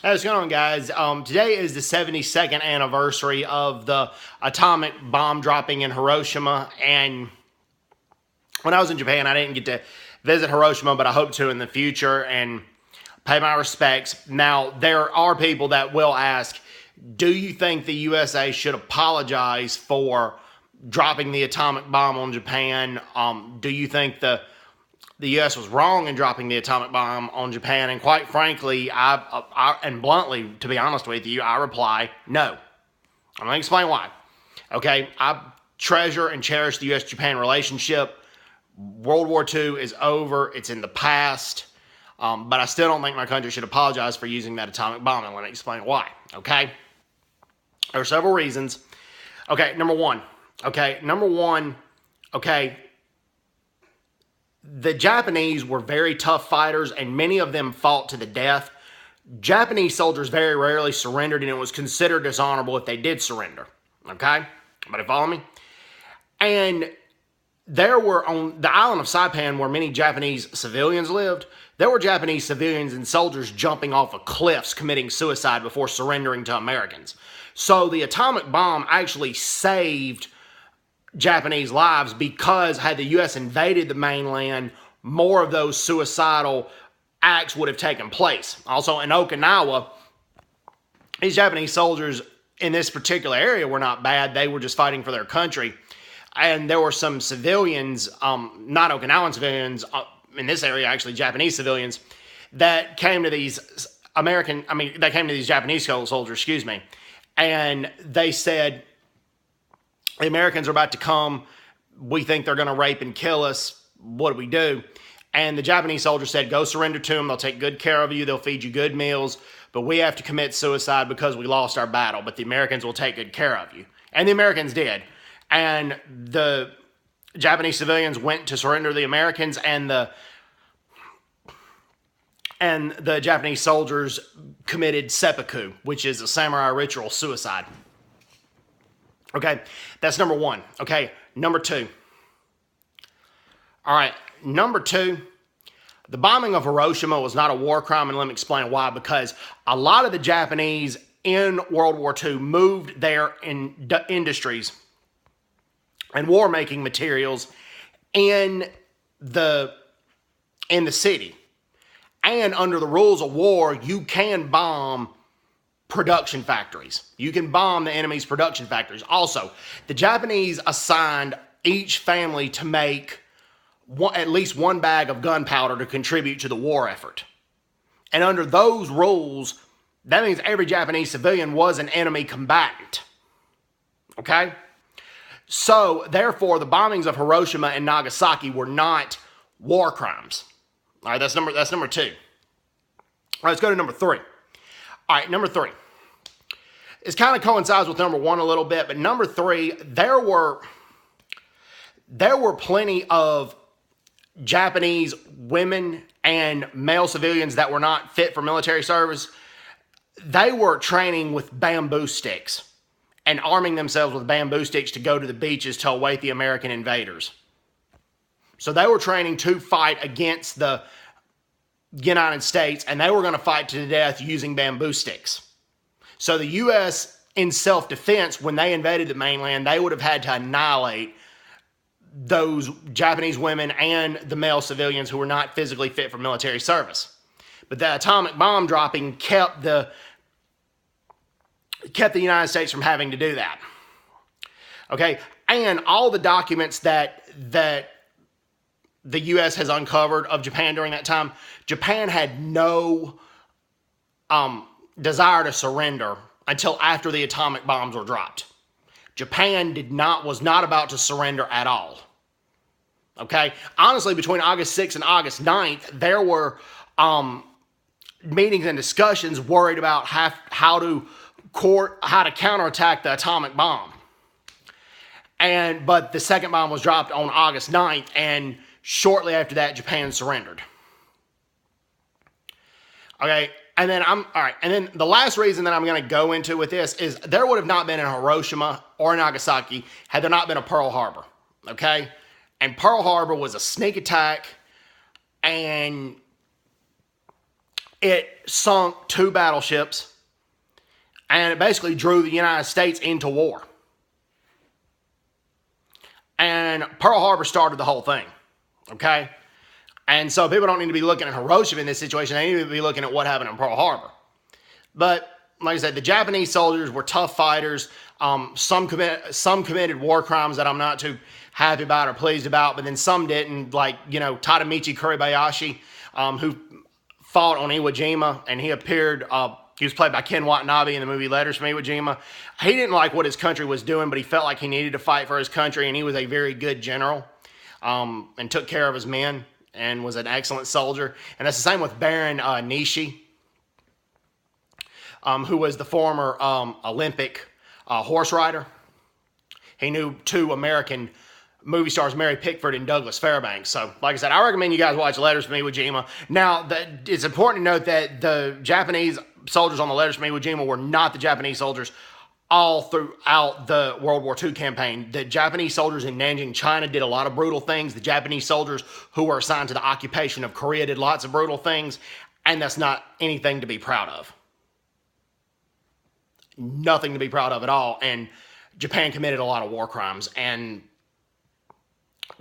Hey, what's going on, guys? Today is the 72nd anniversary of the atomic bomb dropping in Hiroshima. And when I was in Japan, I didn't get to visit Hiroshima, but I hope to in the future and pay my respects. Now, there are people that will ask, do you think the USA should apologize for dropping the atomic bomb on Japan? Do you think the U.S. was wrong in dropping the atomic bomb on Japan? And quite frankly, and bluntly, to be honest with you, I reply, no. I'm going to explain why. Okay, I treasure and cherish the U.S.-Japan relationship. World War II is over. It's in the past. But I still don't think my country should apologize for using that atomic bomb. And let me explain why. Okay? There are several reasons. Okay, number one. The Japanese were very tough fighters, and many of them fought to the death. Japanese soldiers very rarely surrendered, and it was considered dishonorable if they did surrender. Okay? Everybody follow me? And there were, on the island of Saipan, where many Japanese civilians lived, there were Japanese civilians and soldiers jumping off of cliffs committing suicide before surrendering to Americans. So the atomic bomb actually saved Japanese lives, because had the U.S. invaded the mainland, more of those suicidal acts would have taken place. Also in Okinawa, these Japanese soldiers in this particular area were not bad. They were just fighting for their country. And there were some civilians, not Okinawan civilians, in this area actually Japanese civilians, that came to these Japanese soldiers, and they said, the Americans are about to come. We think they're going to rape and kill us. What do we do? And the Japanese soldier said, go surrender to them. They'll take good care of you. They'll feed you good meals. But we have to commit suicide because we lost our battle. But the Americans will take good care of you. And the Americans did. And the Japanese civilians went to surrender to the Americans, and the Japanese soldiers committed seppuku, which is a samurai ritual suicide. Okay, that's number one. Okay, number two. All right, number two, the bombing of Hiroshima was not a war crime, and let me explain why. Because a lot of the Japanese in World War II moved their industries and war-making materials in the city. And under the rules of war, you can bomb production factories. You can bomb the enemy's production factories. Also, the Japanese assigned each family to make at least one bag of gunpowder to contribute to the war effort. And under those rules, that means every Japanese civilian was an enemy combatant. Okay? So, therefore, the bombings of Hiroshima and Nagasaki were not war crimes. All right, that's number two. All right, let's go to number three. All right, number three. It kind of coincides with number one a little bit, but number three, there were plenty of Japanese women and male civilians that were not fit for military service. They were training with bamboo sticks and arming themselves with bamboo sticks to go to the beaches to await the American invaders. So they were training to fight against the United States, and they were going to fight to the death using bamboo sticks. So the U.S., in self-defense, when they invaded the mainland, they would have had to annihilate those Japanese women and the male civilians who were not physically fit for military service. But the atomic bomb dropping kept the United States from having to do that. Okay, and all the documents that the U.S. has uncovered of Japan during that time, Japan had no desire to surrender until after the atomic bombs were dropped. Japan was not about to surrender at all. Okay? Honestly, between August 6th and August 9th, there were meetings and discussions worried about how to counterattack the atomic bomb. But the second bomb was dropped on August 9th, and shortly after that, Japan surrendered. Okay, and then the last reason that I'm going to go into with this is there would have not been in Hiroshima or Nagasaki had there not been a Pearl Harbor. Okay, and Pearl Harbor was a sneak attack, and It sunk 2 battleships, and it basically drew the United States into war. And Pearl Harbor started the whole thing, okay? And so people don't need to be looking at Hiroshima in this situation. They need to be looking at what happened in Pearl Harbor. But like I said, the Japanese soldiers were tough fighters. Some committed war crimes that I'm not too happy about or pleased about, but then some didn't, like, Tadamichi Kuribayashi, who fought on Iwo Jima, and he appeared, he was played by Ken Watanabe in the movie Letters from Iwo Jima. He didn't like what his country was doing, but he felt like he needed to fight for his country, and he was a very good general, and took care of his men, and was an excellent soldier. And that's the same with Baron Nishi, who was the former Olympic horse rider. He knew 2 American movie stars, Mary Pickford and Douglas Fairbanks. So, like I said, I recommend you guys watch Letters from Iwo Jima. Now, it's important to note that the Japanese soldiers on the Letters from Iwo Jima were not the Japanese soldiers all throughout the World War II campaign. The Japanese soldiers in Nanjing, China did a lot of brutal things. The Japanese soldiers who were assigned to the occupation of Korea did lots of brutal things, and that's not anything to be proud of. Nothing to be proud of at all. And Japan committed a lot of war crimes and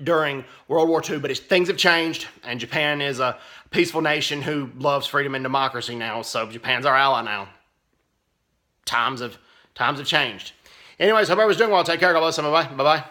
during World War II, but things have changed, and Japan is a peaceful nation who loves freedom and democracy now, so Japan's our ally now. Times have changed. Anyways, hope everyone's doing well. Take care. God bless them. Bye-bye. Bye-bye.